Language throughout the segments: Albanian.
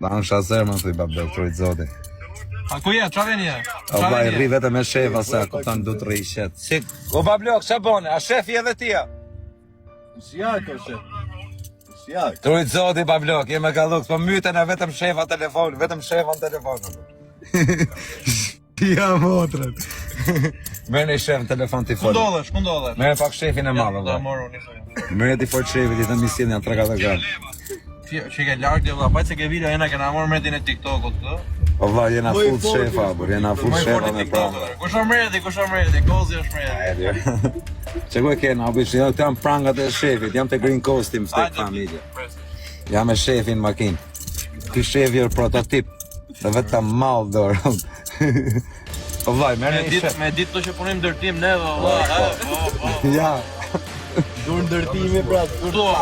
Da në shazer më thuj babdok, trojt zoti. A ku je, qa veni je? O vaj, rri vete me shefa se a kuptan du të rri shet. Si, o bablok, qa bone, a shefi edhe tia? Sjak o shef. Sjak. Trojt zoti bablok, je me kalluk, po myten e vetëm shefa telefon, vetëm shefa në telefon. Ja motrën. Merë një shef në telefon t'i folë. Shkundollesh. Merë pak shefin e madhe, Da valla. moru një shef. Merë t'i folë shefit, i të misin janë 3-4 gram. Që ke lartë dhe vla, bajt se ke video jena kena morë mretin e TikTokut të. O vlla, jena full shefa, bur, jena full shefa me pranë. Kusha mreti, kozi është mreti. Që ku e kena, abish, jam të jam prangat e shefit, jam të green costume stek familje. Jam e shefi në makinë. Ky shefi është prototip, dhe vetëm mal dorë. O vllai, merr një shef. Me ditë të që punim ndërtim ne dhe valla. Ja. Dur ndërtimi pra.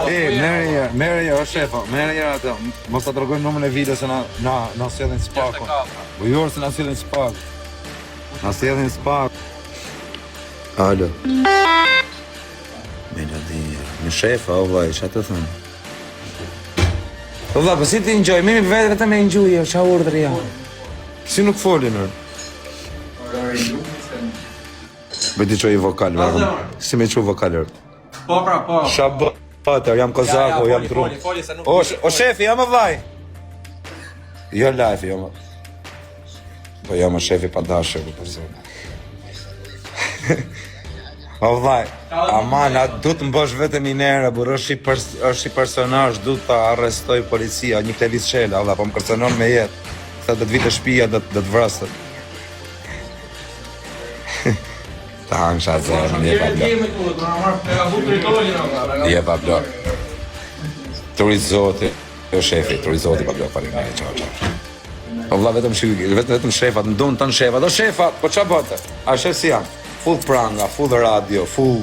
Merë një, o shefo, merë një ato. Mos ta tregojmë numrin e videos se na sjellin spakun. Po jo se na sjellin spak. Na sjellin spak. Alo. Melodia. Në shefa, o vllai, ç'a të them? O vllai, po si ti enjoy? Mimi vetëm e enjoy, ç'a urdhri ja. Si nuk folin ër. Bëti qoj vokal, vërëm. Si me qoj vokal, ër. Po pra, po. Shabatër, jam kozako, jam trum. O shefi, jam e vaj. Jo life, jo më. Po jam e shefi pa dashe, për persona. O vaj, aman, atë du të mbosh vetëm i nere, bur, është i personazh, du të arrestoj policia, një klevis shela, po më kërcenon me jetë. Këta do të vitë shpia, do të vrasët. Ta hangë shazerë, një pablok. Je pablok. Turit zoti, jo shefi, turit zoti pablok, parim e qa. O vla, vetëm shefat, në dunë të në shefat, o shefat, po qa bote? A shef si janë? Full pranga, full radio, full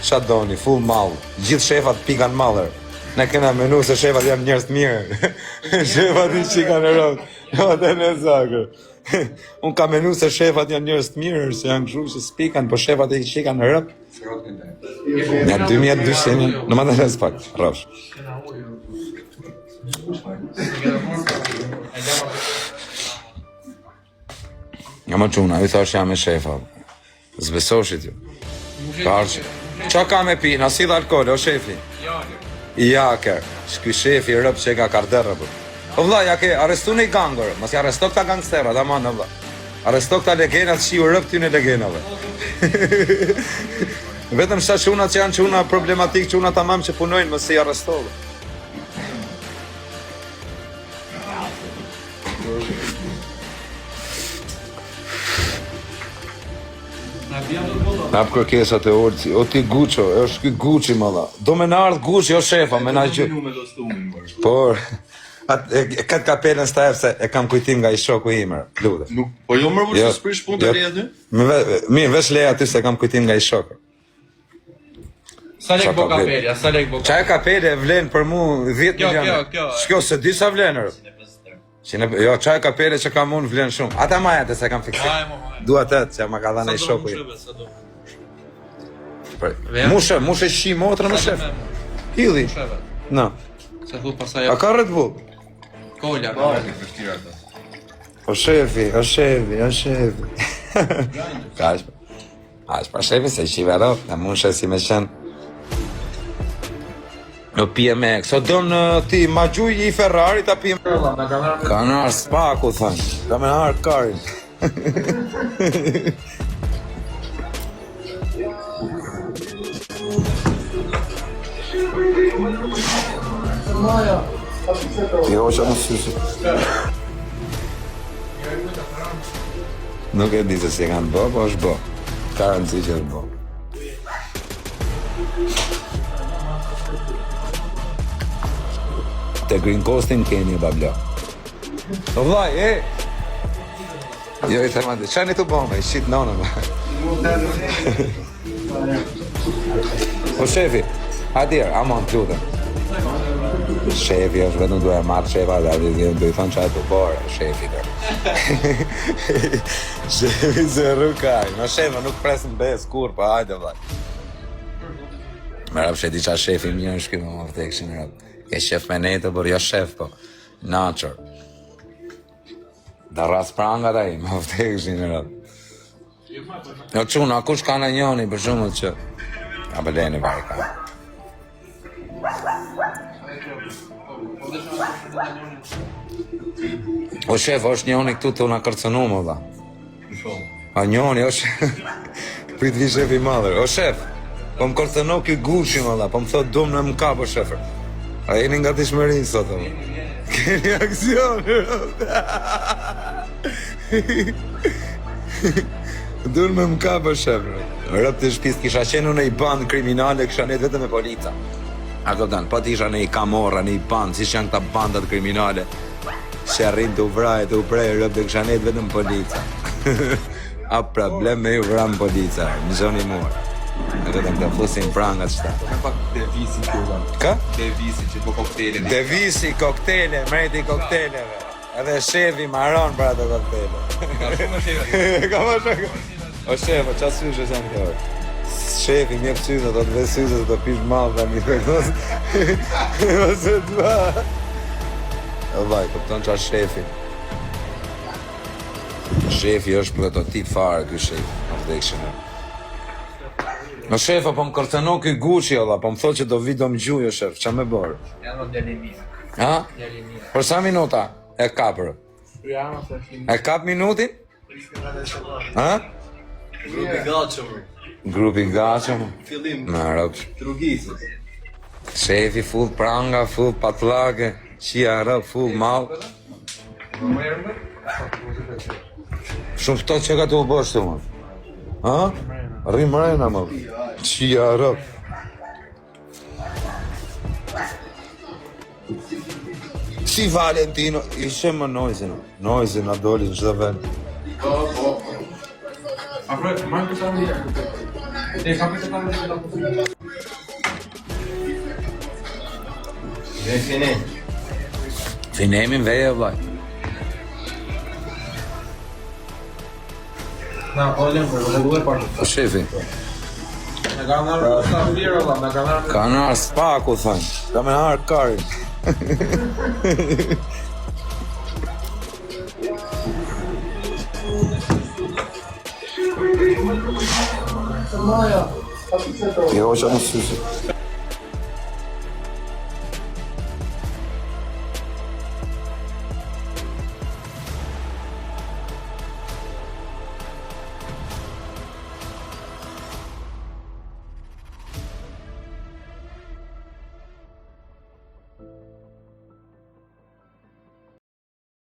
shadoni, full mal. Gjithë shefat pikan malër. Ne kena menu se shefat jam njerës të mirë. Shefat i qika në rëmë. Jo, të në zakë. Unë ka menu se shefat janë njerës të mirë, se janë këshu që spikan, po shefat i qika në rëmë. Nja 2200, në më të nësë pak, rrësh. Nga më quna, i thash jam e shefa. Zbesoshit ju. Qa ka me pi, nasidh alkohol, o shefi? Jaker. Shky shefi rëp që ka karderë, bërë. O vla, ja ke arrestu në i gangër, mos i arresto këta gangsterat, aman, o vla. Arresto këta legenat që ju rëp ty në legenave. Vetëm shta qunat që janë quna problematik, quna tamam që punojnë, mos i arrestove. Nap kërkesat e orci, o ti Guqo, është ky Guqi më dha. Do me në ardhë Guqi, o shefa, me na gjë. Por, këtë kapelën s'ta se e kam kujtim nga i shoku imër, lude. Po jo mërë vërë që s'prish punë të rejë aty? Mirë, vesh leja aty se kam kujtim nga i shoku. Sa lek bo kapelja, sa lek bo kapelja. Qaj kapelje vlen për mu 10 milion. Kjo. Shkjo, se di sa vlenër. Jo, qaj kapelje që kam unë vlen shumë. Ata majate se kam fiksim. Dua të që ma ka dhane i shoku i. Mushe shi motra në shef. Hili. No. Se thu pasaj A ka Red Bull? Kolja. O shefi. Ka është. Ashtë pa shefi se shi vero, në mushe si me qenë. Në pije me, këso do në ti ma gjuj i Ferrari ta pije me. Ka në arë spaku, thënë. Ka me në arë karin. Ti hoqa në sysi. Nuk e di se si kanë bë, po është bë. Ka rëndësi që është bë. Te Green Coastin keni babla. O vllai, Jo i them atë, çani të bëmë, i shit nona. O shefi, adir, amon lutem. Shefi është vetëm duhet marrë shefa dhe do i thonë çaj të bërë, shefi dhe. Shefi se rukaj, në shefa nuk presën bes kur, pa hajde vllai. Më rap sheti qa shefi mirë është këmë më vëtek që në rap. Ke shef me nejtë, por jo shef, po. Nacho. Da ras prangat ai, më vdekshin në ratë. Jo quna, kush ka në njoni për shumë që... A bëdeni vaj ka. O shef, është njoni këtu të una kërcënu më dha. A njoni, o shef... Prit vi shefi madhër. O shef, po më kërcënu ki Gushi më dha, po më thot dumë në më kapë, o shefër. A jeni nga të shmërinë sot, o. Keni aksion, Dunë me më kapë, shefër. Rëp të shpis, kisha qenë në i bandë kriminale, kisha net vetëm me polica. A këpëtan, pa t'isha në i kamorra, në i bandë, si që janë këta bandat kriminale, që arrin të uvraj, të uprej, rëp të kisha net vetëm polica. A problem me i vram polica, në zoni muar. Në vetëm të fusin prangat qëta. Ka pak devisi kjo. Ka? Devisi që po koktele. Devisi, koktele, mreti kokteleve. Edhe shefi maron për ato koktele. Ka më shumë. O shefa, qa syze janë kjo? Shefi, mjek syze, do të ve syze, do të pish malë dhe mi përkos. Ose të ba. E vaj, këpëton qa shefi. Shefi është prototip fare, kjo shefi. Në vdekshën e. O shefa, po më kërcenu këj Gushi, ola, po më thot që do vi do më gjuj, o shef, qa me borë? Janë djali mirë. Ha? Djali mirë. Për sa minuta e kapër? E kap minutin? Ha? Grupi gatshëm. Grupi gatshëm? Fillim Në rëpë. trugisës. Shefi full pranga, full patlake, qia rëpë, full mal. Shumë fëto që ka të u bështu, më? Ha? Rrim rejna, më? Qia rëpë. Si Valentino, ishe më Noizin, Noizin a doli në gjithë vend. Afret, marrë të shamë një. E kam të shamë një. Dhe fini. Finemin veje, vlaj. Na, po lem, po luaj parë. Po shefi, Në ka nërë sa lirë, Allah, në ka nërë... ka në arë spaku, thënë. Ka me arë karin. Jo, që më sysi.